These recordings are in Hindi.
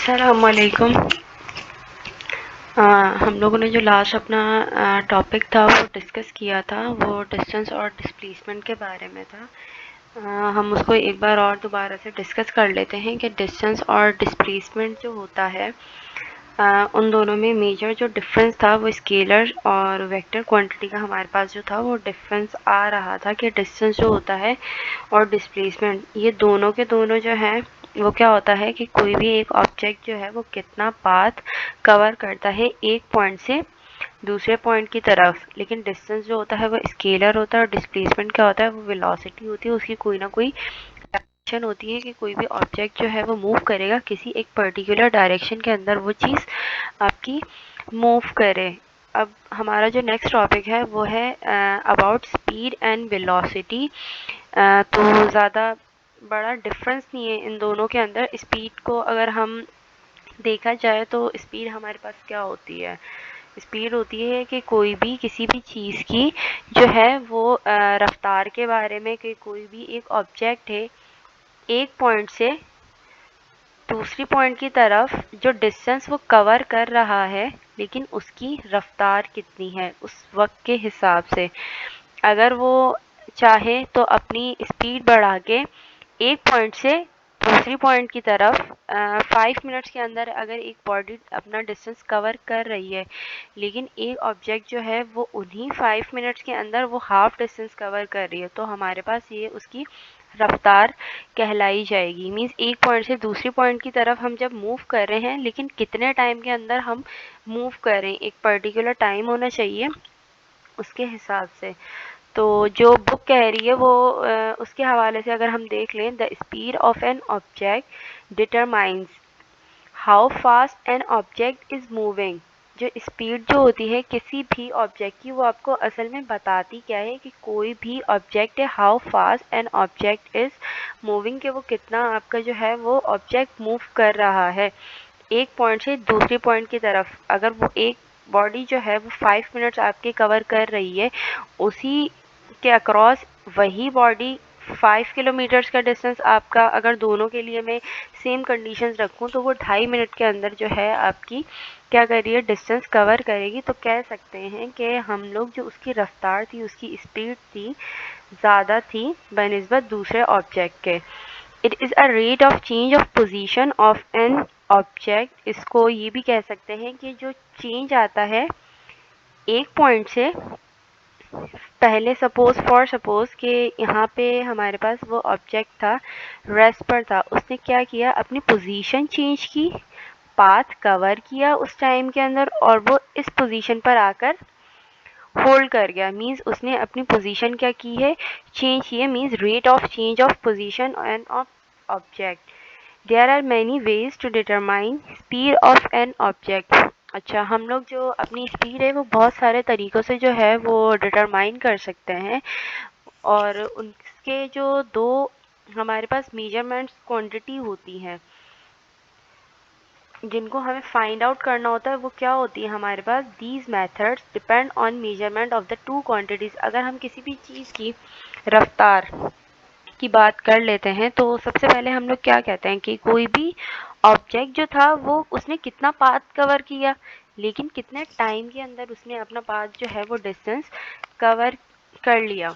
अस्सलामुअलैकुम। हम लोगों ने जो लास्ट अपना टॉपिक था वो डिस्कस किया था, वो डिस्टेंस और डिस्प्लेसमेंट के बारे में था। हम उसको एक बार और दोबारा से डिस्कस कर लेते हैं कि डिस्टेंस और डिस्प्लेसमेंट जो होता है उन दोनों में मेजर जो डिफरेंस था वो स्केलर और वेक्टर क्वांटिटी का हमारे पास जो था वो डिफरेंस आ रहा था कि डिस्टेंस जो होता है और डिस्प्लेसमेंट ये दोनों के दोनों जो है वो क्या होता है कि कोई भी एक ऑब्जेक्ट जो है वो कितना पाथ कवर करता है एक पॉइंट से दूसरे पॉइंट की तरफ। लेकिन डिस्टेंस जो होता है वो स्केलर होता है और डिस्प्लेसमेंट क्या होता है वो वेलोसिटी होती है, उसकी कोई ना कोई डायरेक्शन होती है कि कोई भी ऑब्जेक्ट जो है वो मूव करेगा किसी एक पर्टिकुलर डायरेक्शन के अंदर, वो चीज़ आपकी मूव करे। अब हमारा जो नेक्स्ट टॉपिक है वो है अबाउट स्पीड एंड वेलोसिटी। तो ज़्यादा बड़ा डिफरेंस नहीं है इन दोनों के अंदर। स्पीड को अगर हम देखा जाए तो स्पीड हमारे पास क्या होती है, स्पीड होती है कि कोई भी किसी भी चीज़ की जो है वो रफ्तार के बारे में कि कोई भी एक ऑब्जेक्ट है एक पॉइंट से दूसरी पॉइंट की तरफ जो डिस्टेंस वो कवर कर रहा है, लेकिन उसकी रफ्तार कितनी है उस वक्त के हिसाब से। अगर वो चाहे तो अपनी स्पीड बढ़ा के एक पॉइंट से दूसरी पॉइंट की तरफ 5 मिनट्स के अंदर अगर एक बॉडी अपना डिस्टेंस कवर कर रही है, लेकिन एक ऑब्जेक्ट जो है वो उन्हीं 5 मिनट्स के अंदर वो हाफ डिस्टेंस कवर कर रही है, तो हमारे पास ये उसकी रफ्तार कहलाई जाएगी। मीन्स एक पॉइंट से दूसरी पॉइंट की तरफ हम जब मूव कर रहे हैं, लेकिन कितने टाइम के अंदर हम मूव कर रहे हैं, एक पर्टिकुलर टाइम होना चाहिए उसके हिसाब से। तो जो बुक कह रही है वो उसके हवाले से अगर हम देख लें, the speed of an object determines how fast an object is moving. जो स्पीड जो होती है किसी भी ऑब्जेक्ट की वो आपको असल में बताती क्या है कि कोई भी ऑब्जेक्ट है how fast an object is moving, कि वो कितना आपका जो है वो ऑब्जेक्ट मूव कर रहा है एक पॉइंट से दूसरे पॉइंट की तरफ। अगर वो एक बॉडी जो है वो 5 मिनट्स आपके कवर कर रही है, उसी के अक्रॉस वही बॉडी 5 किलोमीटर्स का डिस्टेंस आपका अगर दोनों के लिए मैं सेम कंडीशंस रखूं तो वो 2.5 मिनट के अंदर जो है आपकी क्या कर रही है डिस्टेंस कवर करेगी। तो कह सकते हैं कि हम लोग जो उसकी रफ्तार थी उसकी स्पीड थी ज़्यादा थी बनिस्बत दूसरे ऑब्जेक्ट के। It is a rate of change of position of an object. इसको ये भी कह सकते हैं कि जो चेंज आता है एक पॉइंट से, पहले सपोज कि यहाँ पे हमारे पास वो ऑब्जेक्ट था रेस्ट पर था, उसने क्या किया अपनी पोजीशन चेंज की, पाथ कवर किया उस टाइम के अंदर और वो इस पोजीशन पर आकर होल्ड कर गया। मीन्स उसने अपनी पोजीशन क्या की है चेंज की है, means rate of change of position and of object. There are many ways to determine speed of an object. अच्छा, हम लोग जो अपनी स्पीड है वो बहुत सारे तरीक़ों से जो है वो डिटरमाइन कर सकते हैं, और उनके जो दो हमारे पास मेजरमेंट्स क्वांटिटी होती हैं जिनको हमें फाइंड आउट करना होता है, वो क्या होती है हमारे पास, these methods depend on measurement of the two quantities. अगर हम किसी भी चीज़ की रफ्तार की बात कर लेते हैं तो सबसे पहले हम लोग क्या कहते हैं कि कोई भी ऑब्जेक्ट जो था वो उसने कितना पाथ कवर किया, लेकिन कितने टाइम के अंदर उसने अपना पाथ जो है वो डिस्टेंस कवर कर लिया।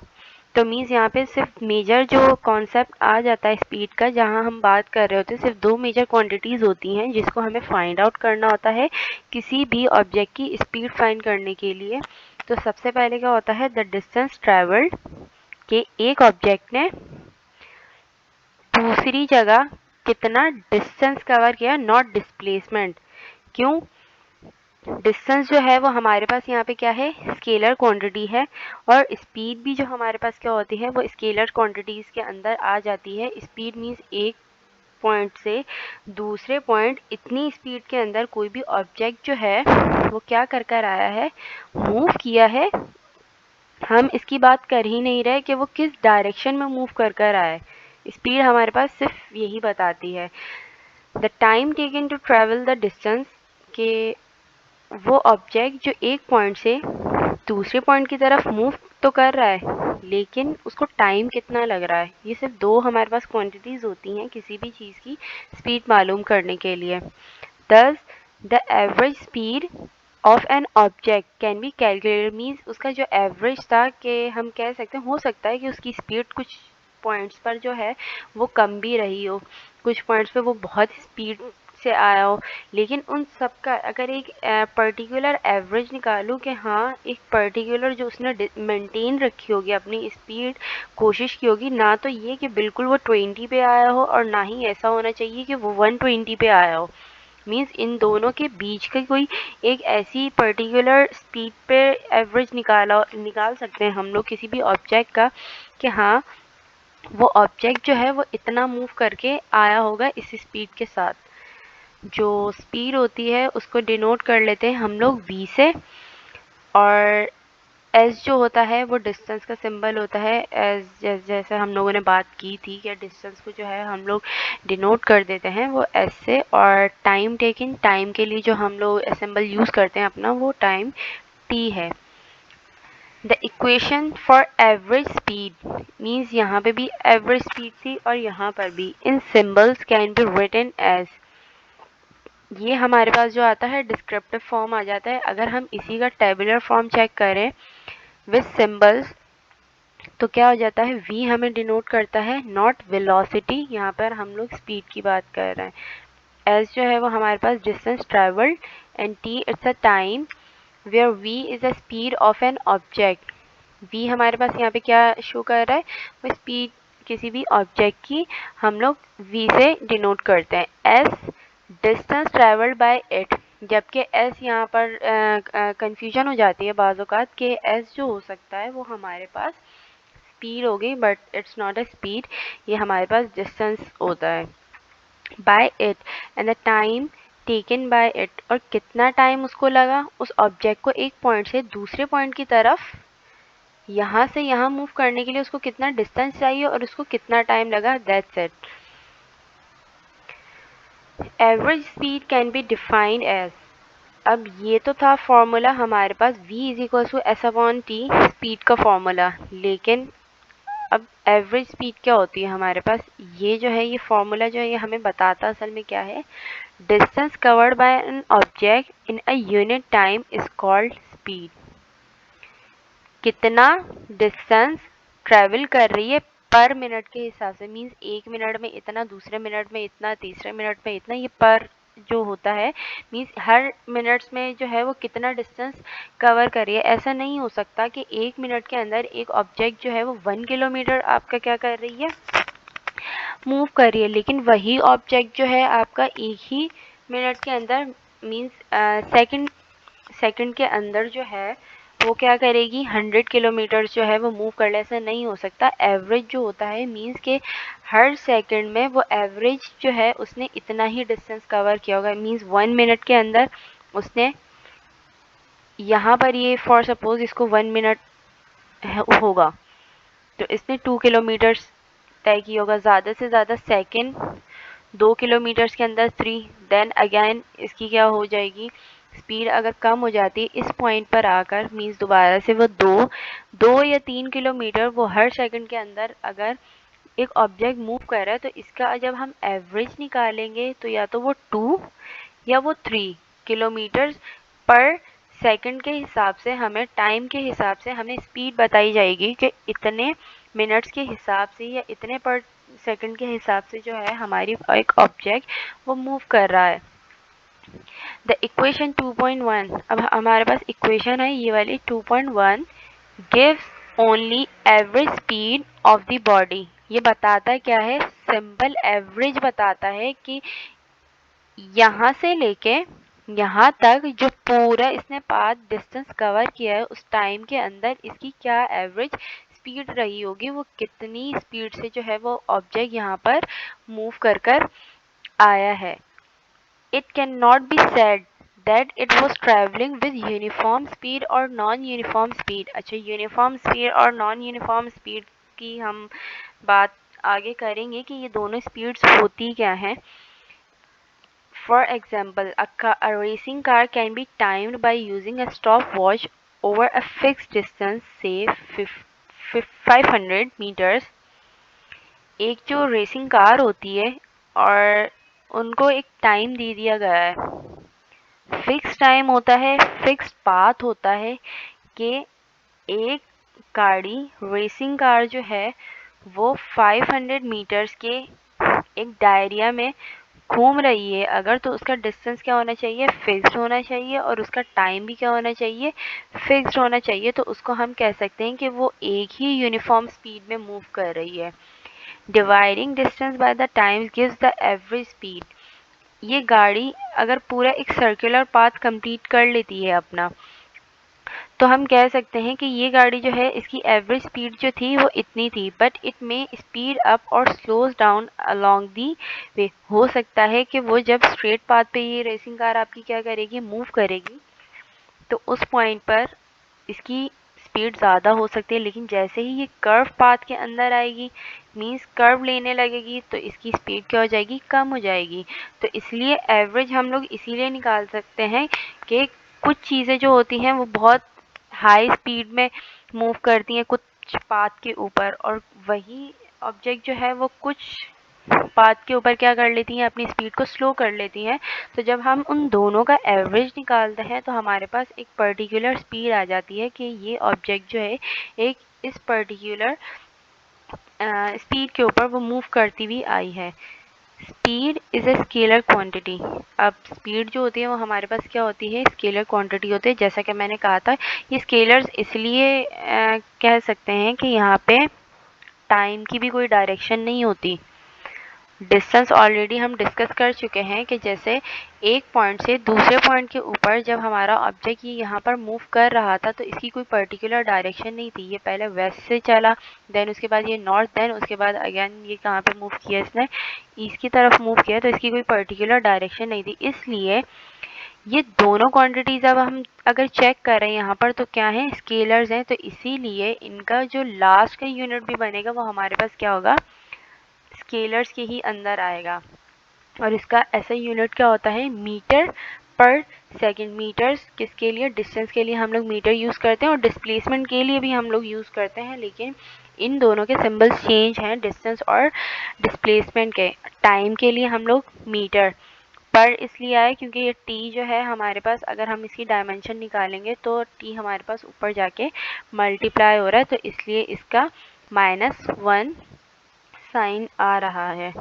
तो मीन्स यहाँ पे सिर्फ मेजर जो कॉन्सेप्ट आ जाता है स्पीड का, जहाँ हम बात कर रहे होते हैं सिर्फ दो मेजर क्वांटिटीज़ होती हैं जिसको हमें फाइंड आउट करना होता है किसी भी ऑब्जेक्ट की स्पीड फाइंड करने के लिए। तो सबसे पहले क्या होता है, द डिस्टेंस ट्रैवल्ड, के एक ऑब्जेक्ट ने दूसरी जगह कितना डिस्टेंस कवर किया, नॉट डिस्प्लेसमेंट। क्यों, डिस्टेंस जो है वो हमारे पास यहाँ पे क्या है स्केलर क्वांटिटी है, और स्पीड भी जो हमारे पास क्या होती है वो स्केलर क्वांटिटीज़ के अंदर आ जाती है। स्पीड मीन्स एक पॉइंट से दूसरे पॉइंट इतनी स्पीड के अंदर कोई भी ऑब्जेक्ट जो है वो क्या कर कर आया है, मूव किया है। हम इसकी बात कर ही नहीं रहे कि वो किस डायरेक्शन में मूव कर कर आया है, स्पीड हमारे पास सिर्फ यही बताती है। The time taken to travel the distance, के वो ऑब्जेक्ट जो एक पॉइंट से दूसरे पॉइंट की तरफ मूव तो कर रहा है, लेकिन उसको टाइम कितना लग रहा है। ये सिर्फ दो हमारे पास क्वांटिटीज़ होती हैं किसी भी चीज़ की स्पीड मालूम करने के लिए। Thus, the average speed of an object can be calculated means उसका जो एवरेज था कि हम कह सकते हैं, हो सकता है कि उसकी स्पीड कुछ पॉइंट्स पर जो है वो कम भी रही हो, कुछ पॉइंट्स पे वो बहुत स्पीड से आया हो, लेकिन उन सब का अगर एक पर्टिकुलर एवरेज निकालूं कि हाँ एक पर्टिकुलर जो उसने मेंटेन रखी होगी अपनी स्पीड, कोशिश की होगी, ना तो ये कि बिल्कुल वो 20 पे आया हो और ना ही ऐसा होना चाहिए कि वो 120 पे आया हो। मीन्स इन दोनों के बीच का कोई एक ऐसी पर्टिकुलर स्पीड पे एवरेज निकाल सकते हैं हम लोग किसी भी ऑब्जेक्ट का कि हाँ वो ऑब्जेक्ट जो है वो इतना मूव करके आया होगा इस स्पीड के साथ। जो स्पीड होती है उसको डिनोट कर लेते हैं हम लोग v से, और एस जो होता है वो डिस्टेंस का सिंबल होता है। एस जैसे हम लोगों ने बात की थी कि डिस्टेंस को जो है हम लोग डिनोट कर देते हैं वो एस से, और टाइम टेकिंग, टाइम के लिए जो हम लोग सिंबल यूज़ करते हैं अपना, वो टाइम टी है। The equation for average speed means यहाँ पे भी एवरेज स्पीड थी और यहाँ पर भी, इन symbols can be written as, ये हमारे पास जो आता है डिस्क्रिप्टिव फॉर्म आ जाता है। अगर हम इसी का टेबुलर फॉर्म चेक करें विद सिम्बल्स तो क्या हो जाता है, v हमें डिनोट करता है नॉट वेलोसिटी, यहाँ पर हम लोग स्पीड की बात कर रहे हैं। s जो है वो हमारे पास distance travelled, and t it's a time where v is a speed of an object. v हमारे पास यहाँ पे क्या शो कर रहा है, वो स्पीड किसी भी ऑब्जेक्ट की हम लोग v से डिनोट करते हैं। s distance travelled by it, जबकि s यहाँ पर कंफ्यूजन हो जाती है बाज़ औक़ात कि s जो हो सकता है वो हमारे पास स्पीड हो गई, but it's not a speed, ये हमारे पास डिस्टेंस होता है। By it and the time taken by it, और कितना टाइम उसको लगा उस ऑब्जेक्ट को एक पॉइंट से दूसरे पॉइंट की तरफ यहाँ से यहाँ मूव करने के लिए, उसको कितना डिस्टेंस चाहिए और उसको कितना टाइम लगा, that's it. Average speed can be defined as, अब ये तो था फॉर्मूला हमारे पास v is equal to S upon T, speed का फॉर्मूला, लेकिन अब एवरेज स्पीड क्या होती है हमारे पास, ये जो है ये फॉर्मूला जो है ये हमें बताता असल में क्या है, distance covered by an object in a unit time is called speed. कितना डिस्टेंस ट्रेवल कर रही है पर मिनट के हिसाब से, मीन्स एक मिनट में इतना, दूसरे मिनट में इतना, तीसरे मिनट में इतना, ये पर जो होता है मीन्स हर मिनट्स में जो है वो कितना डिस्टेंस कवर कर रही है। ऐसा नहीं हो सकता कि एक मिनट के अंदर एक ऑब्जेक्ट जो है वो 1 किलोमीटर आपका क्या कर रही है, मूव कर रही है, लेकिन वही ऑब्जेक्ट जो है आपका एक ही मिनट के अंदर मीन्स सेकंड के अंदर जो है वो क्या करेगी, 100 किलोमीटर जो है वो मूव कर ले। ऐसा नहीं हो सकता। एवरेज जो होता है मीन्स के हर सेकंड में वो एवरेज जो है उसने इतना ही डिस्टेंस कवर किया होगा, मीन्स 1 मिनट के अंदर उसने यहाँ पर ये फॉर सपोज इसको 1 मिनट होगा तो इसने 2 किलोमीटर्स तय की होगा, ज़्यादा से ज़्यादा सेकंड 2 किलोमीटर्स के अंदर 3, देन अगेन इसकी क्या हो जाएगी, स्पीड अगर कम हो जाती है इस पॉइंट पर आकर, मीन्स दोबारा से वो 2 या 3 किलोमीटर वो हर सेकंड के अंदर अगर एक ऑब्जेक्ट मूव कर रहा है, तो इसका जब हम एवरेज निकालेंगे तो या तो वो 2 या वो 3 किलोमीटर पर सेकंड के हिसाब से, हमें टाइम के हिसाब से हमें स्पीड बताई जाएगी कि इतने मिनट्स के हिसाब से या इतने पर सेकंड के हिसाब से जो है हमारी एक ऑब्जेक्ट वो मूव कर रहा है। द इक्वेशन 2.1, अब हमारे पास इक्वेशन है ये वाली 2.1, gives only average speed of the body. ये बताता क्या है, सिंपल एवरेज बताता है कि यहाँ से लेके यहाँ तक जो पूरा इसने पाथ डिस्टेंस कवर किया है उस टाइम के अंदर इसकी क्या एवरेज स्पीड रही होगी, वो कितनी स्पीड से जो है वो ऑब्जेक्ट यहाँ पर मूव कर आया है। It can not be said that it was travelling with uniform speed और नॉन यूनिफॉर्म स्पीड। अच्छा, यूनिफॉर्म स्पीड और नॉन यूनिफॉर्म स्पीड की हम बात आगे करेंगे कि ये दोनों स्पीड्स होती क्या हैं। For example, a racing car can be timed by using a stopwatch over a fixed distance, say 500 metres एक जो रेसिंग कार होती है और उनको एक टाइम दे दिया गया है, फिक्स टाइम होता है, फिक्स पाथ होता है कि एक गाड़ी रेसिंग कार जो है वो 500 मीटर्स के एक डायरिया में घूम रही है अगर, तो उसका डिस्टेंस क्या होना चाहिए, फिक्स्ड होना चाहिए, और उसका टाइम भी क्या होना चाहिए, फिक्स्ड होना चाहिए। तो उसको हम कह सकते हैं कि वो एक ही यूनिफॉर्म स्पीड में मूव कर रही है। Dividing distance by the time gives the average speed. ये गाड़ी अगर पूरा एक सर्कुलर पाथ कंप्लीट कर लेती है अपना, तो हम कह सकते हैं कि ये गाड़ी जो है इसकी एवरेज स्पीड जो थी वो इतनी थी, बट इट में स्पीड अप और स्लोज डाउन अलोंग दी वे। हो सकता है कि वो जब स्ट्रेट पाथ पे ये रेसिंग कार आपकी क्या करेगी, मूव करेगी, तो उस पॉइंट पर इसकी स्पीड ज़्यादा हो सकती है, लेकिन जैसे ही ये कर्व पाथ के अंदर आएगी, मींस कर्व लेने लगेगी, तो इसकी स्पीड क्या हो जाएगी, कम हो जाएगी। तो इसलिए एवरेज हम लोग इसीलिए निकाल सकते हैं कि कुछ चीज़ें जो होती हैं वो बहुत हाई स्पीड में मूव करती हैं कुछ पाथ के ऊपर, और वही ऑब्जेक्ट जो है वो कुछ पाथ के ऊपर क्या कर लेती हैं, अपनी स्पीड को स्लो कर लेती हैं। तो जब हम उन दोनों का एवरेज निकालते हैं तो हमारे पास एक पर्टिकुलर स्पीड आ जाती है कि ये ऑब्जेक्ट जो है एक इस पर्टिकुलर स्पीड के ऊपर वो मूव करती हुई आई है। Speed is a scalar quantity. अब स्पीड जो होती है वो हमारे पास क्या होती है, स्केलर क्वांटिटी होती है। जैसा कि मैंने कहा था, ये स्केलर्स इसलिए कह सकते हैं कि यहाँ पे टाइम की भी कोई डायरेक्शन नहीं होती। डिस्टेंस ऑलरेडी हम डिस्कस कर चुके हैं कि जैसे एक पॉइंट से दूसरे पॉइंट के ऊपर जब हमारा ऑब्जेक्ट ये यहाँ पर मूव कर रहा था, तो इसकी कोई पर्टिकुलर डायरेक्शन नहीं थी। ये पहले वेस्ट से चला, देन उसके बाद ये नॉर्थ, देन उसके बाद अगेन ये कहाँ पे मूव किया, इसने ईस्ट की तरफ मूव किया, तो इसकी कोई पर्टिकुलर डायरेक्शन नहीं थी। इसलिए ये दोनों क्वांटिटीज अब हम अगर चेक करें यहाँ पर, तो क्या है, स्केलर्स हैं, तो इसीलिए इनका जो लास्ट का यूनिट भी बनेगा वो हमारे पास क्या होगा, स्केलर्स के ही अंदर आएगा। और इसका ऐसा यूनिट क्या होता है, मीटर पर सेकंड। मीटर्स किसके लिए, डिस्टेंस के लिए हम लोग मीटर यूज़ करते हैं, और डिस्प्लेसमेंट के लिए भी हम लोग यूज़ करते हैं, लेकिन इन दोनों के सिंबल्स चेंज हैं, डिस्टेंस और डिस्प्लेसमेंट के। टाइम के लिए हम लोग मीटर पर इसलिए आए क्योंकि ये टी जो है हमारे पास, अगर हम इसकी डायमेंशन निकालेंगे तो टी हमारे पास ऊपर जाके मल्टीप्लाई हो रहा है, तो इसलिए इसका -1 साइन आ रहा है।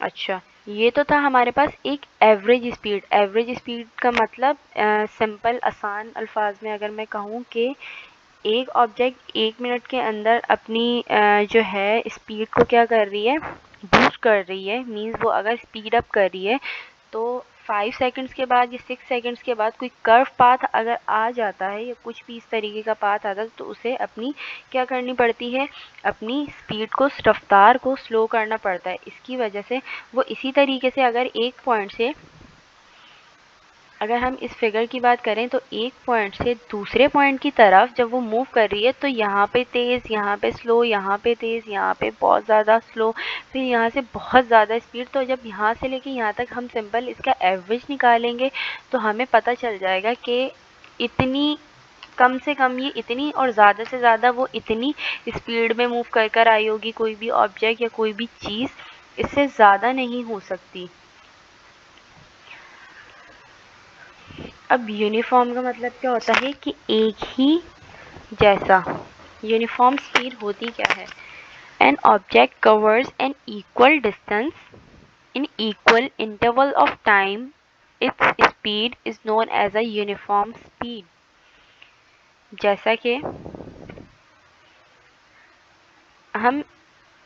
अच्छा, ये तो था हमारे पास एक एवरेज स्पीड। एवरेज स्पीड का मतलब सिंपल आसान अल्फाज में अगर मैं कहूँ कि एक ऑब्जेक्ट 1 मिनट के अंदर अपनी जो है स्पीड को क्या कर रही है, बूस्ट कर रही है। मींस वो अगर स्पीड अप कर रही है तो 5 सेकंड्स के बाद या 6 सेकंड्स के बाद कोई कर्व पाथ अगर आ जाता है या कुछ भी इस तरीके का पाथ आता है, तो उसे अपनी क्या करनी पड़ती है, अपनी स्पीड को, रफ्तार को स्लो करना पड़ता है। इसकी वजह से वो इसी तरीके से अगर एक पॉइंट से, अगर हम इस फिगर की बात करें तो एक पॉइंट से दूसरे पॉइंट की तरफ जब वो मूव कर रही है, तो यहाँ पे तेज़, यहाँ पे स्लो, यहाँ पे तेज़, यहाँ पे बहुत ज़्यादा स्लो, फिर यहाँ से बहुत ज़्यादा स्पीड। तो जब यहाँ से लेके यहाँ तक हम सिंपल इसका एवरेज निकालेंगे तो हमें पता चल जाएगा कि इतनी कम से कम ये इतनी, और ज़्यादा से ज़्यादा वो इतनी स्पीड में मूव कर आई होगी कोई भी ऑब्जेक्ट या कोई भी चीज़, इससे ज़्यादा नहीं हो सकती। अब यूनिफॉर्म का मतलब क्या होता है कि एक ही जैसा। यूनिफॉर्म स्पीड होती क्या है, an object covers an equal distance in equal interval of time, its speed is known as a uniform speed. जैसा कि हम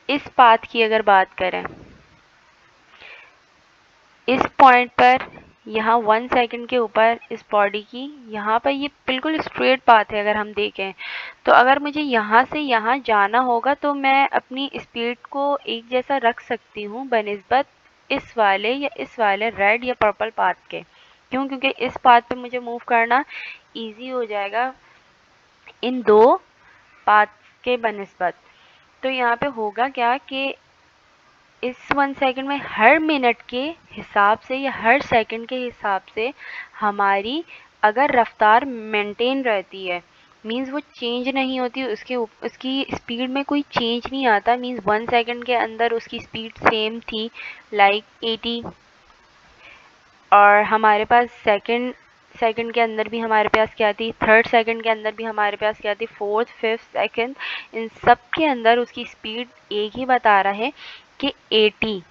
इस पाथ की अगर बात करें, इस पॉइंट पर यहाँ 1 सेकंड के ऊपर इस बॉडी की, यहाँ पर ये बिल्कुल स्ट्रेट पाथ है अगर हम देखें, तो अगर मुझे यहाँ से यहाँ जाना होगा तो मैं अपनी स्पीड को एक जैसा रख सकती हूँ बनिस्बत इस वाले या इस वाले रेड या पर्पल पाथ के। क्यों, क्योंकि इस पाथ पे मुझे मूव करना ईजी हो जाएगा इन दो पाथ के बनिस्बत। तो यहाँ पे होगा क्या कि इस 1 सेकंड में हर मिनट के हिसाब से या हर सेकंड के हिसाब से हमारी अगर रफ्तार मेंटेन रहती है, मीन्स वो चेंज नहीं होती, उसकी स्पीड में कोई चेंज नहीं आता। मीन्स 1 सेकंड के अंदर उसकी स्पीड सेम थी लाइक 80, और हमारे पास सेकंड के अंदर भी हमारे पास क्या थी, थर्ड सेकंड के अंदर भी हमारे पास क्या थी, फोर्थ फिफ्थ सेकंड, इन सब के अंदर उसकी स्पीड एक ही बता रहा है कि 80।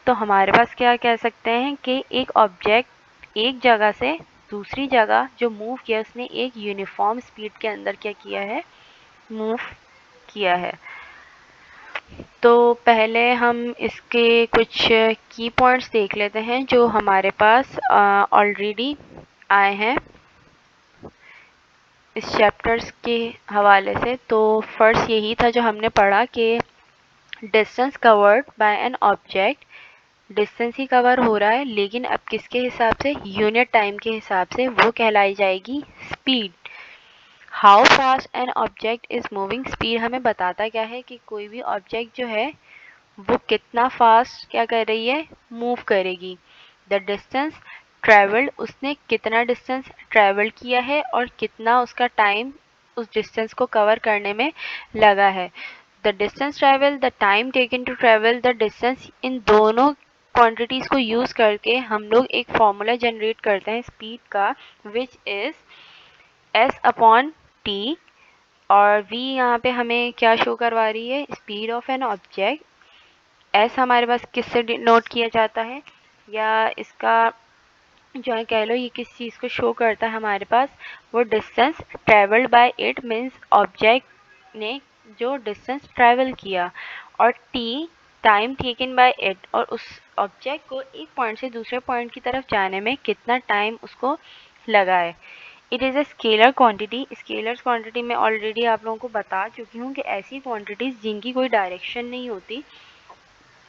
तो हमारे पास क्या कह सकते हैं कि एक ऑब्जेक्ट एक जगह से दूसरी जगह जो मूव किया, उसने एक यूनिफॉर्म स्पीड के अंदर क्या किया है, मूव किया है। तो पहले हम इसके कुछ की पॉइंट्स देख लेते हैं जो हमारे पास ऑलरेडी आए हैं इस चैप्टर्स के हवाले से। तो फर्स्ट यही था जो हमने पढ़ा कि distance covered by an object, distance he cover हो रहा है लेकिन अब किसके हिसाब से, यूनिट टाइम के हिसाब से, वो कहलाई जाएगी speed. How fast an object is moving, speed हमें बताता क्या है कि कोई भी ऑब्जेक्ट जो है वो कितना फास्ट क्या कर रही है, मूव करेगी। द डिस्टेंस ट्रेवल्ड, उसने कितना डिस्टेंस ट्रेवल किया है और कितना उसका टाइम उस डिस्टेंस को कवर करने में लगा है। The distance travel, the time taken to travel the distance, इन दोनों क्वांटिटीज को यूज करके हम लोग एक फॉर्मूला जनरेट करते हैं स्पीड का, which is s upon T, और v यहाँ पे हमें क्या शो करवा रही है, speed of an object. s हमारे पास किससे नोट किया जाता है, या इसका जो है कह लो ये किस चीज़ को शो करता है हमारे पास, वो distance travelled by it, means object ने जो डिस्टेंस ट्रेवल किया, और t time taken by it, और उस ऑब्जेक्ट को एक पॉइंट से दूसरे पॉइंट की तरफ जाने में कितना टाइम उसको लगा है। It is a scalar quantity, scalar quantity में ऑलरेडी आप लोगों को बता चुकी हूँ कि ऐसी क्वांटिटीज़ जिनकी कोई डायरेक्शन नहीं होती,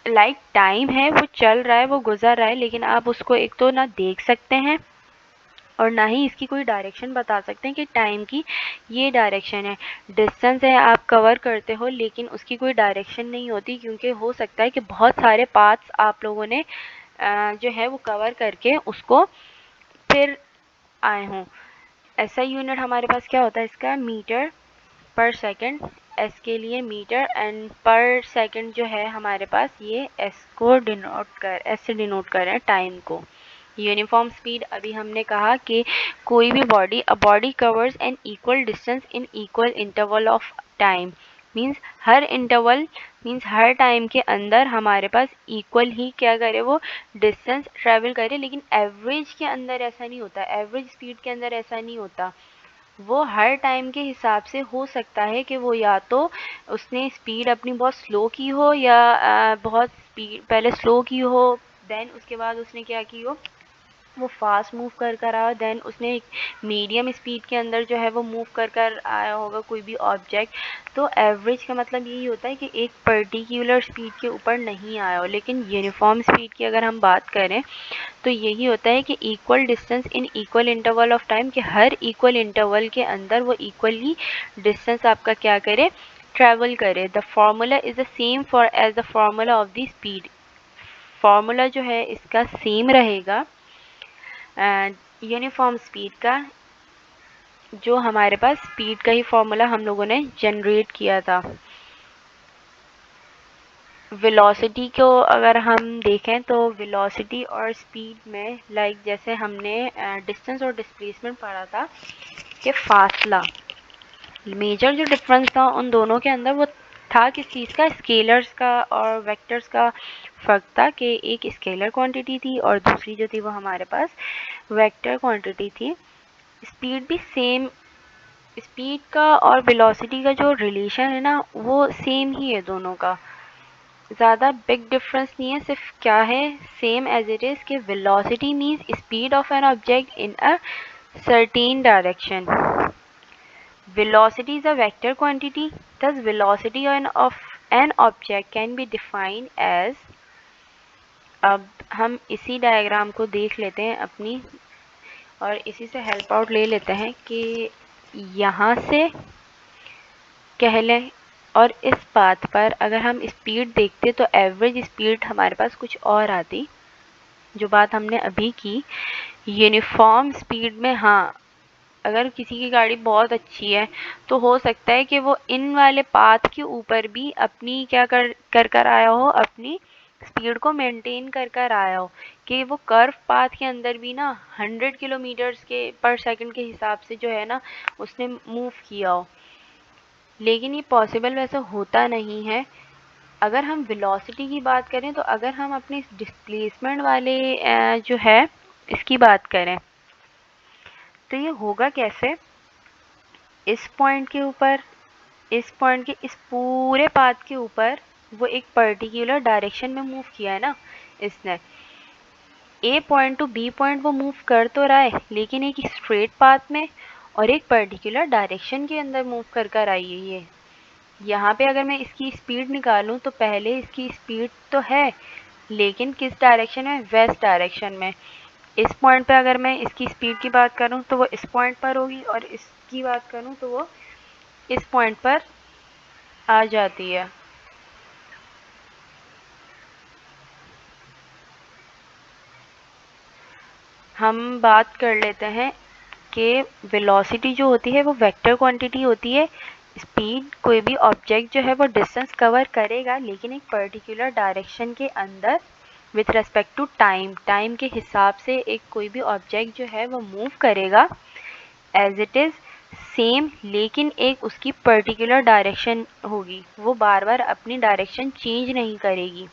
लाइक टाइम है वो चल रहा है, वो गुजर रहा है, लेकिन आप उसको एक तो ना देख सकते हैं और ना ही इसकी कोई डायरेक्शन बता सकते हैं कि टाइम की ये डायरेक्शन है। डिस्टेंस है आप कवर करते हो लेकिन उसकी कोई डायरेक्शन नहीं होती, क्योंकि हो सकता है कि बहुत सारे पाथ्स आप लोगों ने जो है वो कवर करके उसको फिर आए हों। ऐसा यूनिट हमारे पास क्या होता है इसका, मीटर पर सेकंड, एस के लिए मीटर, एंड पर सेकंड जो है हमारे पास ये एस को एस से डिनोट कर रहे हैं टाइम को। यूनिफॉर्म स्पीड, अभी हमने कहा कि कोई भी body, a body covers an equal distance in equal interval of time, means हर इंटरवल, मीन्स हर टाइम के अंदर हमारे पास इक्वल ही क्या करे, वो डिस्टेंस ट्रेवल करे। लेकिन एवरेज के अंदर ऐसा नहीं होता, एवरेज स्पीड के अंदर ऐसा नहीं होता। वो हर टाइम के हिसाब से हो सकता है कि वो या तो उसने स्पीड अपनी बहुत स्लो की हो, या बहुत स्पीड पहले स्लो की हो, देन उसके बाद उसने क्या की हो, वो फास्ट मूव कर कर आया, देन उसने एक मीडियम स्पीड के अंदर जो है वो मूव कर कर आया होगा कोई भी ऑब्जेक्ट। तो एवरेज का मतलब यही होता है कि एक पर्टिकुलर स्पीड के ऊपर नहीं आया हो। लेकिन यूनिफॉर्म स्पीड की अगर हम बात करें तो यही होता है कि equal distance in equal interval of time, कि हर इक्वल इंटरवल के अंदर वो इक्वली डिस्टेंस आपका क्या करे, ट्रैवल करे। The formula is the same for as the formula of the speed, formula जो है इसका सेम रहेगा यूनिफॉर्म स्पीड का, जो हमारे पास स्पीड का ही फॉर्मूला हम लोगों ने जनरेट किया था। वेलोसिटी को अगर हम देखें तो वेलोसिटी और स्पीड में लाइक जैसे हमने डिस्टेंस और डिस्प्लेसमेंट पढ़ा था कि फासला, मेजर जो डिफरेंस था उन दोनों के अंदर वो था किस चीज़ का, स्केलर्स का और वेक्टर्स का फ़र्क था, कि एक स्केलर क्वांटिटी थी और दूसरी जो थी वो हमारे पास वेक्टर क्वांटिटी थी। स्पीड भी सेम, स्पीड का और वेलोसिटी का जो रिलेशन है ना वो सेम ही है दोनों का, ज़्यादा बिग डिफरेंस नहीं है। सिर्फ क्या है, सेम एज इट इज़, कि velocity means speed of an object in a certain direction. Velocity is a vector quantity, thus velocity of an object can be defined as, अब हम इसी डायग्राम को देख लेते हैं अपनी और इसी से हेल्प आउट ले लेते हैं कि यहाँ से कह लें, और इस पाथ पर अगर हम स्पीड देखते तो एवरेज स्पीड हमारे पास कुछ और आती, जो बात हमने अभी की यूनिफॉर्म स्पीड में। हाँ, अगर किसी की गाड़ी बहुत अच्छी है तो हो सकता है कि वो इन वाले पाथ के ऊपर भी अपनी क्या कर आया हो, अपनी स्पीड को मेंटेन कर आया हो, कि वो कर्व पाथ के अंदर भी ना 100 किलोमीटर्स के पर सेकंड के हिसाब से जो है ना उसने मूव किया हो। लेकिन ये पॉसिबल वैसे होता नहीं है। अगर हम वेलोसिटी की बात करें तो अगर हम अपने डिस्प्लेसमेंट वाले जो है इसकी बात करें तो ये होगा कैसे, इस पॉइंट के ऊपर, इस पॉइंट के इस पूरे पाथ के ऊपर वो एक पर्टिकुलर डायरेक्शन में मूव किया है ना इसने, ए पॉइंट टू बी पॉइंट वो मूव कर तो रहा है लेकिन एक स्ट्रेट पाथ में और एक पर्टिकुलर डायरेक्शन के अंदर मूव कर आई है ये। यहाँ पे अगर मैं इसकी स्पीड निकालूं तो पहले इसकी स्पीड तो है लेकिन किस डायरेक्शन में, वेस्ट डायरेक्शन में। इस पॉइंट पे अगर मैं इसकी स्पीड की बात करूं तो वो इस पॉइंट पर होगी और इसकी बात करूं तो वो इस पॉइंट पर आ जाती है। हम बात कर लेते हैं कि वेलोसिटी जो होती है वो वेक्टर क्वांटिटी होती है। स्पीड कोई भी ऑब्जेक्ट जो है वो डिस्टेंस कवर करेगा लेकिन एक पर्टिकुलर डायरेक्शन के अंदर with respect to time, time के हिसाब से एक कोई भी ऑब्जेक्ट जो है वो मूव करेगा एज इट इज़ सेम, लेकिन एक उसकी पर्टिकुलर डायरेक्शन होगी, वो बार बार अपनी डायरेक्शन चेंज नहीं करेगी।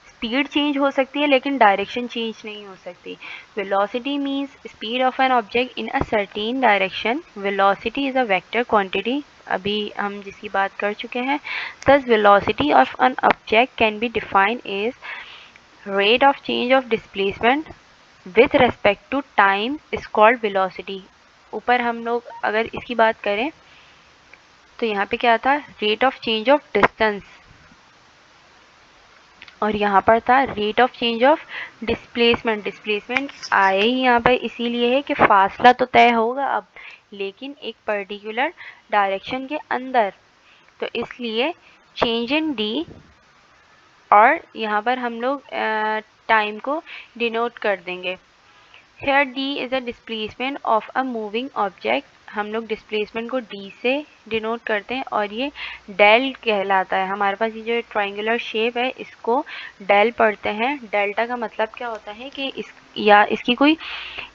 स्पीड चेंज हो सकती है लेकिन डायरेक्शन चेंज नहीं हो सकती। Velocity means speed of an object in a certain direction. Velocity is a vector quantity, अभी हम जिसकी बात कर चुके हैं। thus velocity of an object can be defined as rate of change of displacement with respect to time is called velocity। ऊपर हम लोग अगर इसकी बात करें तो यहाँ पे क्या था, rate of change of distance, और यहाँ पर था rate of change of displacement. Displacement आए ही यहाँ पर इसीलिए है कि फासला तो तय होगा अब लेकिन एक पर्टिकुलर डायरेक्शन के अंदर, तो इसलिए चेंज इन डी, और यहाँ पर हम लोग टाइम को डिनोट कर देंगे। Here D is a displacement of a moving object, हम लोग डिस्प्लेसमेंट को डी से डिनोट करते हैं और ये डेल कहलाता है। हमारे पास ये जो ट्रायंगुलर शेप है इसको डेल पढ़ते हैं। डेल्टा का मतलब क्या होता है कि इस या इसकी कोई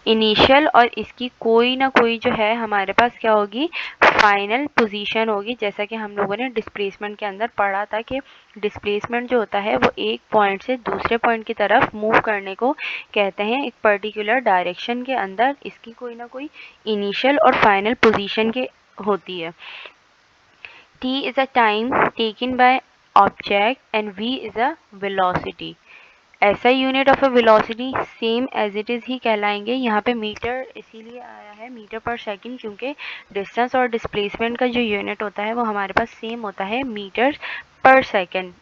इनिशियल और इसकी कोई ना कोई जो है हमारे पास क्या होगी, फाइनल पोजीशन होगी। जैसा कि हम लोगों ने डिस्प्लेसमेंट के अंदर पढ़ा था कि डिस्प्लेसमेंट जो होता है वो एक पॉइंट से दूसरे पॉइंट की तरफ मूव करने को कहते हैं एक पर्टिकुलर डायरेक्शन के अंदर। इसकी कोई ना कोई इनिशियल और फाइनल पोजीशन के होती है। t is a time taken by object and v is a velocity। ऐसा unit of a velocity same as it is ही कहलाएंगे। यहाँ पे मीटर इसीलिए आया है, मीटर पर सेकंड, क्योंकि डिस्टेंस और डिस्प्लेसमेंट का जो यूनिट होता है वो हमारे पास सेम होता है, मीटर पर second.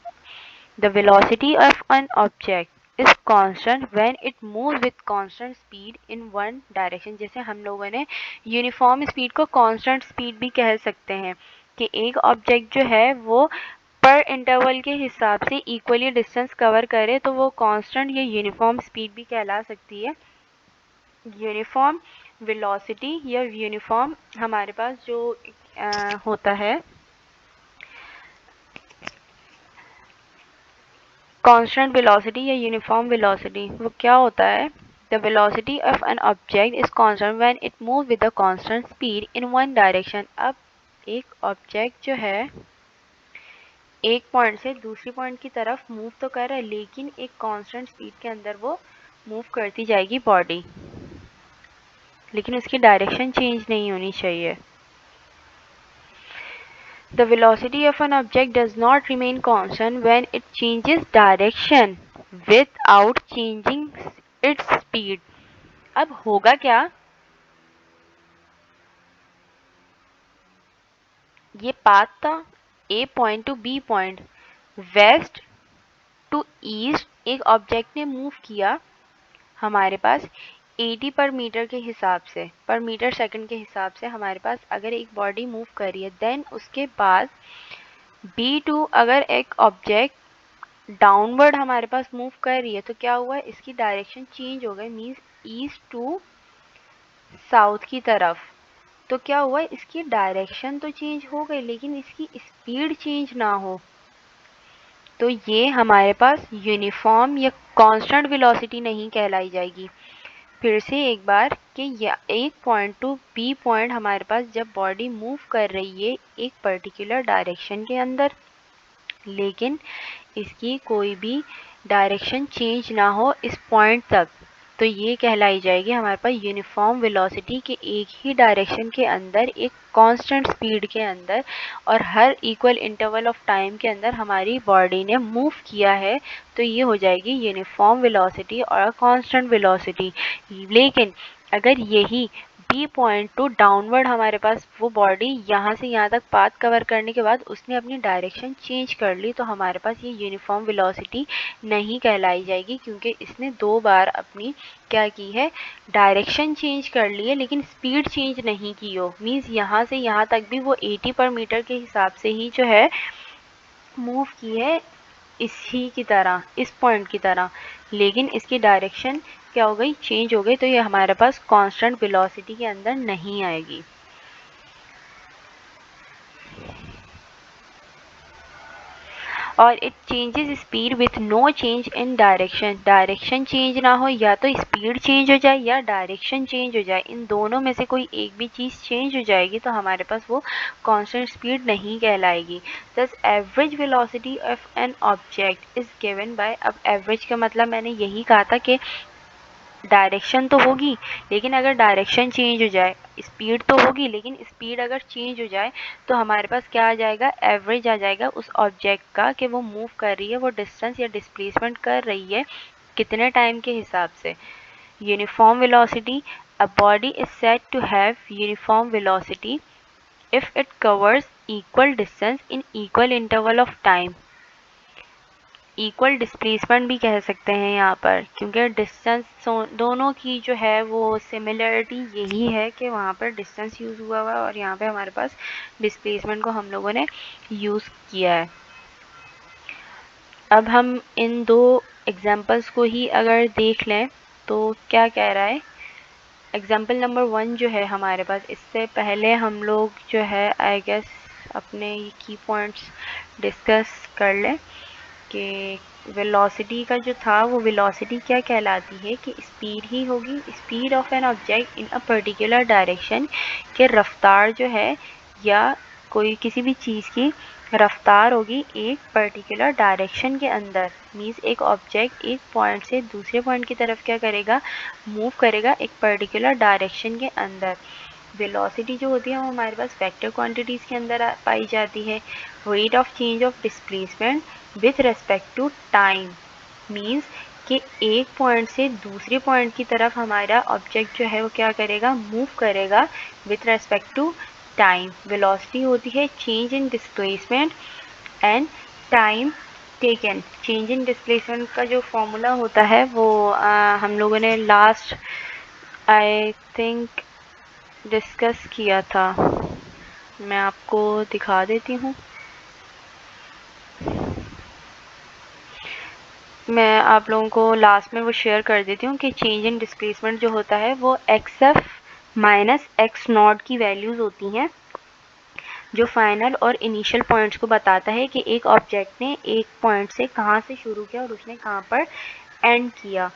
The velocity of an object is constant when it moves with constant speed in one direction. जैसे हम लोगों ने यूनिफॉर्म स्पीड को कांस्टेंट स्पीड भी कह सकते हैं कि एक ऑब्जेक्ट जो है वो पर इंटरवल के हिसाब से इक्वली डिस्टेंस कवर करे तो वो कांस्टेंट या यूनिफॉर्म स्पीड भी कहला सकती है। यूनिफॉर्म वेलोसिटी या यूनिफॉर्म हमारे पास जो होता है कांस्टेंट वेलोसिटी या यूनिफॉर्म वेलोसिटी, वो क्या होता है, the velocity of an object is constant when it move with a constant speed in one direction. अब एक ऑब्जेक्ट जो है एक पॉइंट से दूसरी पॉइंट की तरफ मूव तो कर रहा है लेकिन एक कांस्टेंट स्पीड के अंदर वो मूव करती जाएगी बॉडी, लेकिन उसकी डायरेक्शन चेंज नहीं होनी चाहिए। The velocity of an object does not remain constant when it changes direction without changing its speed। अब होगा क्या, ये पाथ था A point to B point, west to east एक ऑब्जेक्ट ने मूव किया हमारे पास 80 पर मीटर के हिसाब से, पर मीटर सेकंड के हिसाब से हमारे पास अगर एक बॉडी मूव कर रही है, देन उसके बाद B2 अगर एक ऑब्जेक्ट डाउनवर्ड हमारे पास मूव कर रही है तो क्या हुआ, इसकी डायरेक्शन चेंज हो गई, मीन्स ईस्ट टू साउथ की तरफ। तो क्या हुआ, इसकी डायरेक्शन तो चेंज हो गई लेकिन इसकी स्पीड चेंज ना हो, तो ये हमारे पास यूनिफॉर्म या कांस्टेंट वेलोसिटी नहीं कहलाई जाएगी। फिर से एक बार कि एक पॉइंट टू बी पॉइंट हमारे पास जब बॉडी मूव कर रही है एक पर्टिकुलर डायरेक्शन के अंदर, लेकिन इसकी कोई भी डायरेक्शन चेंज ना हो इस पॉइंट तक, तो ये कहलाई जाएगी हमारे पास यूनिफॉर्म वेलोसिटी के एक ही डायरेक्शन के अंदर एक कांस्टेंट स्पीड के अंदर और हर इक्वल इंटरवल ऑफ टाइम के अंदर हमारी बॉडी ने मूव किया है, तो ये हो जाएगी यूनिफॉर्म वेलोसिटी और कांस्टेंट वेलोसिटी। लेकिन अगर यही बी पॉइंट टू डाउनवर्ड हमारे पास वो बॉडी यहाँ से यहाँ तक पाथ कवर करने के बाद उसने अपनी डायरेक्शन चेंज कर ली, तो हमारे पास ये यूनिफॉर्म वेलोसिटी नहीं कहलाई जाएगी, क्योंकि इसने 2 बार अपनी क्या की है, डायरेक्शन चेंज कर ली है लेकिन स्पीड चेंज नहीं की हो। मीन्स यहाँ से यहाँ तक भी वो 80 पर मीटर के हिसाब से ही जो है मूव की है, इसी की तरह, इस पॉइंट की तरह, लेकिन इसकी डायरेक्शन क्या हो गई, चेंज हो गई, तो ये हमारे पास कांस्टेंट वेलोसिटी के अंदर नहीं आएगी। और it changes speed with no change in direction, direction change ना हो, या तो स्पीड चेंज हो जाए या डायरेक्शन चेंज हो जाए, इन दोनों में से कोई एक भी चीज़ चेंज हो जाएगी तो हमारे पास वो कांस्टेंट स्पीड नहीं कहलाएगी। दस average velocity of an object is given by, अब एवरेज का मतलब मैंने यही कहा था कि डायरेक्शन तो होगी लेकिन अगर डायरेक्शन चेंज हो जाए, स्पीड तो होगी लेकिन स्पीड अगर चेंज हो जाए, तो हमारे पास क्या आ जाएगा, एवरेज आ जाएगा उस ऑब्जेक्ट का कि वो मूव कर रही है, वो डिस्टेंस या डिस्प्लेसमेंट कर रही है कितने टाइम के हिसाब से। Uniform velocity, a body is said to have uniform velocity if it covers equal distance in equal interval of time. Equal displacement भी कह सकते हैं यहाँ पर, क्योंकि डिस्टेंस दोनों की जो है वो सिमिलरिटी यही है कि वहाँ पर डिस्टेंस यूज़ हुआ हुआ और यहाँ पे हमारे पास डिस्प्लेसमेंट को हम लोगों ने यूज़ किया है। अब हम इन 2 एग्जांपल्स को ही अगर देख लें तो क्या कह रहा है, एग्जांपल नंबर 1 जो है हमारे पास, इससे पहले हम लोग जो है आई गेस अपने की पॉइंट्स डिस्कस कर लें कि वेलोसिटी का जो था वो वेलोसिटी क्या कहलाती है कि स्पीड ही होगी, speed of an object in a particular direction, के रफ्तार जो है या कोई किसी भी चीज़ की रफ्तार होगी एक पर्टिकुलर डायरेक्शन के अंदर। मीन्स एक ऑब्जेक्ट एक पॉइंट से दूसरे पॉइंट की तरफ क्या करेगा, मूव करेगा एक पर्टिकुलर डायरेक्शन के अंदर। वेलोसिटी जो होती है वो हमारे पास वेक्टर क्वांटिटीज़ के अंदर पाई जाती है। Rate of change of displacement with respect to time, means कि एक पॉइंट से दूसरे पॉइंट की तरफ हमारा ऑब्जेक्ट जो है वो क्या करेगा, मूव करेगा with respect to time. Velocity होती है change in displacement and time taken. Change in displacement का जो फॉर्मूला होता है वो हम लोगों ने लास्ट आई थिंक डिस्कस किया था, मैं आपको दिखा देती हूँ। मैं आप लोगों को लास्ट में वो शेयर कर देती हूँ कि चेंज इन डिस्प्लेसमेंट जो होता है वो XF माइनस x0 की वैल्यूज़ होती हैं, जो फाइनल और इनिशियल पॉइंट्स को बताता है कि एक ऑब्जेक्ट ने एक पॉइंट से कहाँ से शुरू किया और उसने कहाँ पर एंड किया।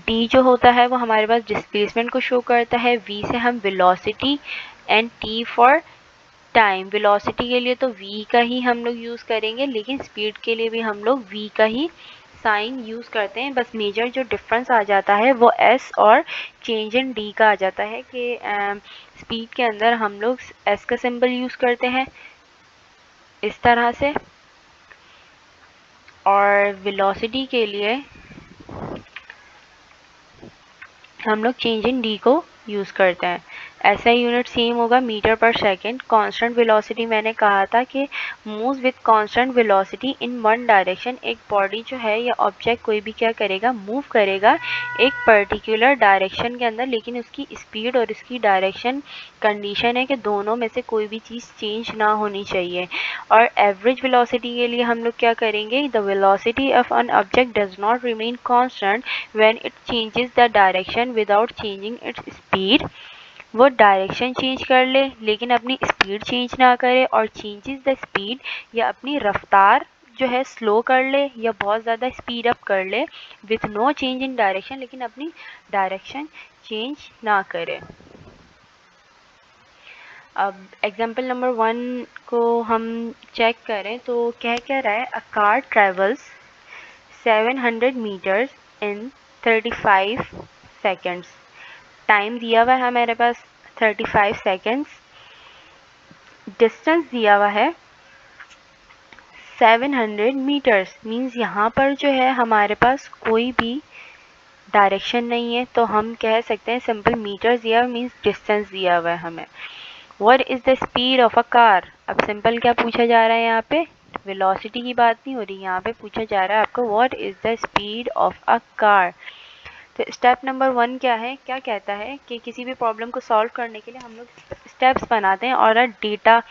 D जो होता है वो हमारे पास डिस्प्लेसमेंट को शो करता है, V से हम velocity and T for time. Velocity के लिए तो V का ही हम लोग यूज़ करेंगे, लेकिन स्पीड के लिए भी हम लोग V का ही साइन यूज़ करते हैं। बस मेजर जो डिफरेंस आ जाता है वो S और चेंज इन D का आ जाता है कि स्पीड के अंदर हम लोग S का सिंबल यूज़ करते हैं इस तरह से, और वेलोसिटी के लिए हम लोग चेंज इन D को यूज़ करते हैं। ऐसा यूनिट सेम होगा मीटर पर सेकेंड। कांस्टेंट वेलोसिटी मैंने कहा था कि move with constant velocity in one direction. एक बॉडी जो है या ऑब्जेक्ट कोई भी क्या करेगा, मूव करेगा एक पर्टिकुलर डायरेक्शन के अंदर, लेकिन उसकी स्पीड और इसकी डायरेक्शन कंडीशन है कि दोनों में से कोई भी चीज़ चेंज ना होनी चाहिए। और एवरेज वेलोसिटी के लिए हम लोग क्या करेंगे, the velocity of an object does not remain constant when it changes the direction without changing its speed. वो डायरेक्शन चेंज कर ले लेकिन अपनी स्पीड चेंज ना करे, और चेंजेस द स्पीड या अपनी रफ्तार जो है स्लो कर ले या बहुत ज़्यादा स्पीड अप कर ले with no change in direction, लेकिन अपनी डायरेक्शन चेंज ना करे। अब एग्जाम्पल नंबर 1 को हम चेक करें तो क्या रहा है, अ कार ट्रेवल्स 700 मीटर्स इन 35 सेकेंड्स। टाइम दिया हुआ है हमारे पास 35 सेकेंड्स, डिस्टेंस दिया हुआ है 700 मीटर्स। मीन्स यहाँ पर जो है हमारे पास कोई भी डायरेक्शन नहीं है, तो हम कह सकते हैं सिंपल मीटर्स दिया हुआ मीन्स डिस्टेंस दिया हुआ है हमें। What is the speed of a car. अब सिंपल क्या पूछा जा रहा है, यहाँ पे वेलोसिटी की बात नहीं हो रही, यहाँ पे पूछा जा रहा है आपको what is the speed of a car. तो स्टेप नंबर 1 क्या है, क्या कहता है कि किसी भी प्रॉब्लम को सॉल्व करने के लिए हम लोग स्टेप्स बनाते हैं और डेटा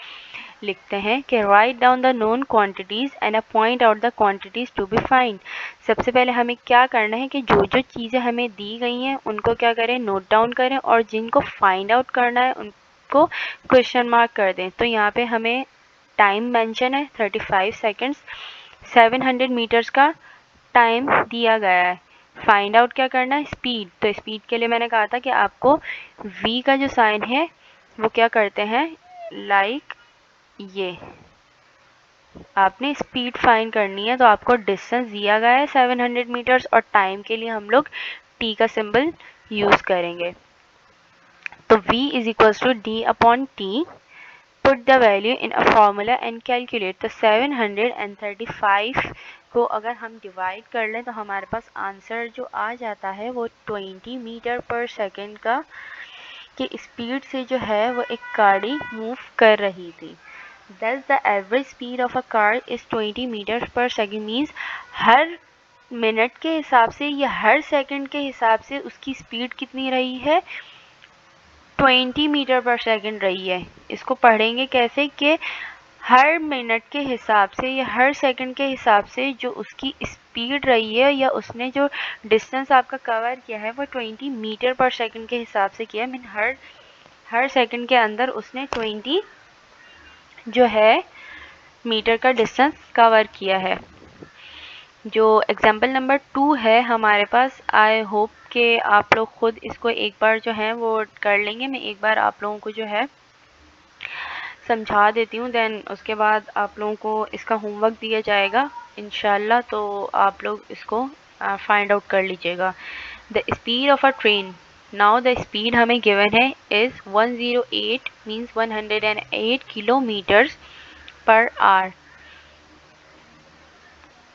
लिखते हैं कि write down the known quantities and point out the quantities to be find. सबसे पहले हमें क्या करना है कि जो जो चीज़ें हमें दी गई हैं उनको क्या करें, नोट डाउन करें, और जिनको फाइंड आउट करना है उनको क्वेश्चन मार्क कर दें। तो यहाँ पे हमें टाइम मेंशन है 35 सेकेंड्स, 700 मीटर्स का टाइम दिया गया है। फाइंड आउट क्या करना है, स्पीड। तो स्पीड के लिए मैंने कहा था कि आपको v का जो साइन है वो क्या करते हैं, लाइक ये आपने स्पीड फाइंड करनी है, तो आपको डिस्टेंस दिया गया है 700 मीटर्स और टाइम के लिए हम लोग t का सिंबल यूज करेंगे। तो v is equals to d upon t, put the value in a formula and calculate. तो 735 को अगर हम डिवाइड कर लें तो हमारे पास आंसर जो आ जाता है वो 20 मीटर पर सेकेंड का की स्पीड से जो है वो एक गाड़ी मूव कर रही थी। Thus the average speed of a car is 20 meters per second, means her minute के हिसाब से या हर सेकंड के हिसाब से उसकी स्पीड कितनी रही है, 20 मीटर पर सेकंड रही है। इसको पढ़ेंगे कैसे कि हर मिनट के हिसाब से या हर सेकंड के हिसाब से जो उसकी स्पीड रही है या उसने जो डिस्टेंस आपका कवर किया है वो 20 मीटर पर सेकंड के हिसाब से किया है। मीन हर सेकंड के अंदर उसने 20 जो है मीटर का डिस्टेंस कवर किया है। जो एग्जाम्पल नंबर 2 है हमारे पास, आई होप कि आप लोग खुद इसको एक बार जो है वो कर लेंगे। मैं एक बार आप लोगों को जो है समझा देती हूँ, देन उसके बाद आप लोगों को इसका होमवर्क दिया जाएगा इंशाल्लाह, तो आप लोग इसको फाइंड आउट कर लीजिएगा। The speed of a train, now the speed हमें गिवन है is 108 means 108 kilometres per hour.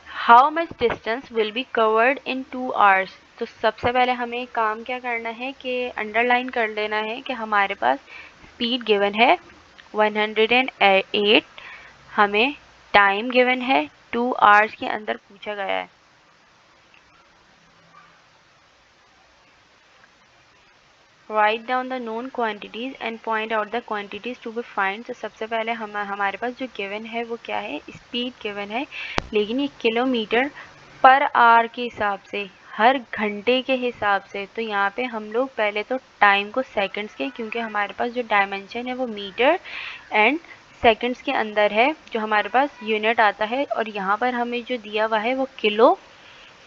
How much distance will be covered in 2 hours. तो सबसे पहले हमें काम क्या करना है कि अंडरलाइन कर लेना है कि हमारे पास स्पीड गिवन है 108, हमें टाइम गिवन है 2 आवर्स के अंदर पूछा गया है। Write down the known quantities and point out the quantities to be find. तो सबसे पहले हमारे पास जो गिवन है वो क्या है, स्पीड गिवन है, लेकिन ये किलोमीटर पर आवर के हिसाब से, हर घंटे के हिसाब से। तो यहाँ पे हम लोग पहले तो टाइम को सेकंड्स के, क्योंकि हमारे पास जो डायमेंशन है वो मीटर एंड सेकंड्स के अंदर है, जो हमारे पास यूनिट आता है, और यहाँ पर हमें जो दिया हुआ है वो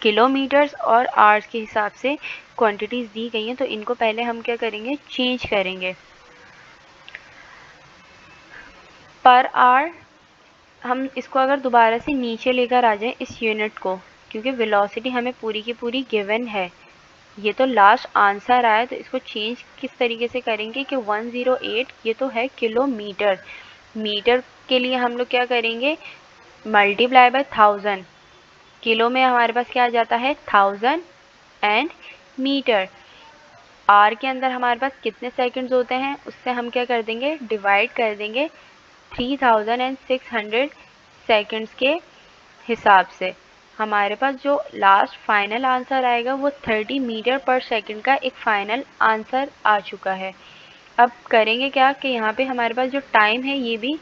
किलोमीटर्स और आवर्स के हिसाब से क्वांटिटीज़ दी गई हैं। तो इनको पहले हम क्या करेंगे, चेंज करेंगे। पर आवर हम इसको अगर दोबारा से नीचे लेकर आ जाएं इस यूनिट को, क्योंकि वेलोसिटी हमें पूरी की पूरी गिवन है, ये तो लास्ट आंसर आया, तो इसको चेंज किस तरीके से करेंगे कि 108 ये तो है किलोमीटर, मीटर के लिए हम लोग क्या करेंगे, मल्टीप्लाई बाय 1000। किलो में हमारे पास क्या आ जाता है 1000 एंड मीटर। आर के अंदर हमारे पास कितने सेकंड्स होते हैं, उससे हम क्या कर देंगे, डिवाइड कर देंगे 3600 सेकंड्स के हिसाब से। हमारे पास जो लास्ट फाइनल आंसर आएगा वो 30 मीटर पर सेकंड का एक फाइनल आंसर आ चुका है। अब करेंगे क्या कि यहाँ पे हमारे पास जो टाइम है ये भी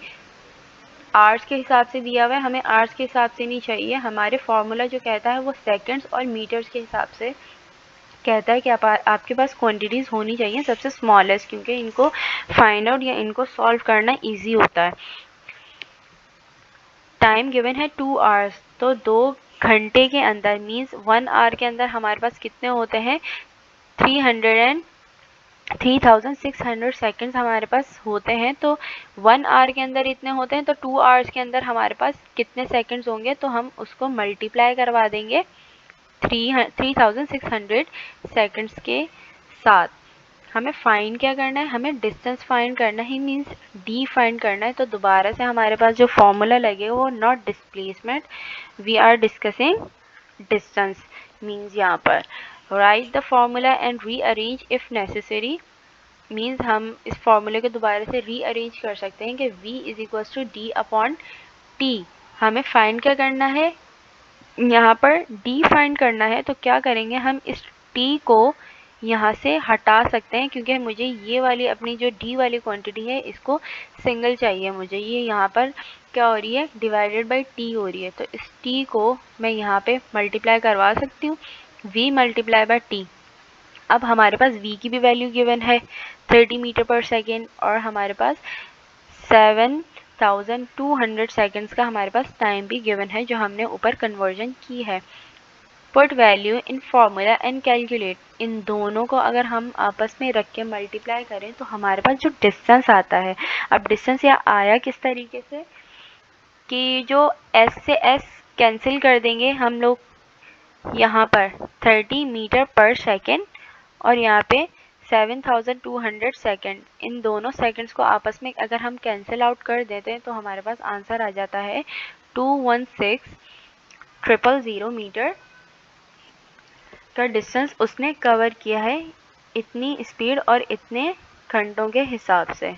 आवर्स के हिसाब से दिया हुआ है, हमें आवर्स के हिसाब से नहीं चाहिए, हमारे फॉर्मूला जो कहता है वो सेकंड्स और मीटर्स के हिसाब से कहता है कि आपके पास क्वांटिटीज़ होनी चाहिए सबसे स्मॉलेस्ट, क्योंकि इनको फाइंड आउट या इनको सॉल्व करना इजी होता है। टाइम गिवन है 2 आवर्स, तो 2 घंटे के अंदर मीन्स 1 आवर के अंदर हमारे पास कितने होते हैं 3600 सेकेंड्स हमारे पास होते हैं। तो 1 आवर के अंदर इतने होते हैं, तो 2 आवर्स के अंदर हमारे पास कितने सेकेंड्स होंगे, तो हम उसको मल्टीप्लाई करवा देंगे 3600 सेकेंड्स के साथ। हमें फाइंड क्या करना है, हमें डिस्टेंस फाइंड करना है, मीन्स डी फाइंड करना है। तो दोबारा से हमारे पास जो फॉर्मूला लगेगा वो not displacement, we are discussing distance. Means यहाँ पर write the formula and rearrange if necessary, means हम इस फॉर्मूले को दोबारा से रीअरेंज कर सकते हैं कि v is equals to D upon T. हमें फाइंड क्या करना है, यहाँ पर d फाइंड करना है। तो क्या करेंगे, हम इस t को यहाँ से हटा सकते हैं, क्योंकि मुझे ये वाली अपनी जो d वाली क्वांटिटी है इसको सिंगल चाहिए मुझे। ये यहाँ पर क्या हो रही है, डिवाइडेड बाई t हो रही है। तो इस t को मैं यहाँ पे मल्टीप्लाई करवा सकती हूँ, v मल्टीप्लाई बाई t। अब हमारे पास v की भी वैल्यू गिवन है 30 मीटर पर सेकेंड, और हमारे पास 7200 सेकेंड्स का हमारे पास टाइम भी गिवन है जो हमने ऊपर कन्वर्जन की है। Put value in formula and calculate, इन दोनों को अगर हम आपस में रख के मल्टीप्लाई करें तो हमारे पास जो डिस्टेंस आता है, अब डिस्टेंस यहाँ आया किस तरीके से कि जो s से s कैंसिल कर देंगे हम लोग, यहाँ पर 30 मीटर पर सेकेंड और यहाँ पे 7200 सेकेंड, इन दोनों सेकेंड्स को आपस में अगर हम कैंसिल आउट कर देते हैं तो हमारे पास आंसर आ जाता है 216000 मीटर का डिस्टेंस उसने कवर किया है इतनी स्पीड और इतने घंटों के हिसाब से।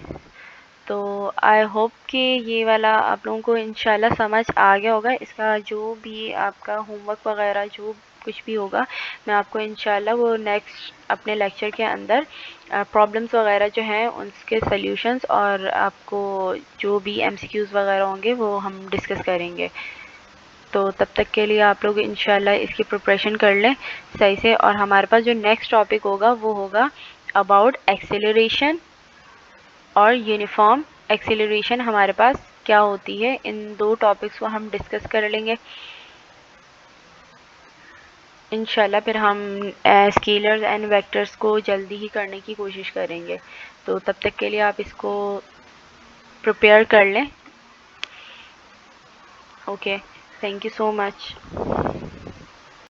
तो आई होप कि ये वाला आप लोगों को इंशाल्लाह समझ आ गया होगा। इसका जो भी आपका होमवर्क वगैरह जो कुछ भी होगा मैं आपको इंशाल्लाह वो नेक्स्ट अपने लेक्चर के अंदर प्रॉब्लम्स वगैरह जो हैं उसके सॉल्यूशंस और आपको जो भी एमसीक्यूज़ वगैरह होंगे वो हम डिस्कस करेंगे। तो तब तक के लिए आप लोग इंशाल्लाह इसकी प्रिपरेशन कर लें सही से। और हमारे पास जो नेक्स्ट टॉपिक होगा वो होगा अबाउट एक्सेलरेशन और यूनिफॉर्म एक्सेलरेशन हमारे पास क्या होती है। इन दो टॉपिक्स को हम डिस्कस कर लेंगे इंशाल्लाह। फिर हम स्केलर्स एंड वेक्टर्स को जल्दी ही करने की कोशिश करेंगे। तो तब तक के लिए आप इसको प्रिपेयर कर लें। Okay, thank you so much.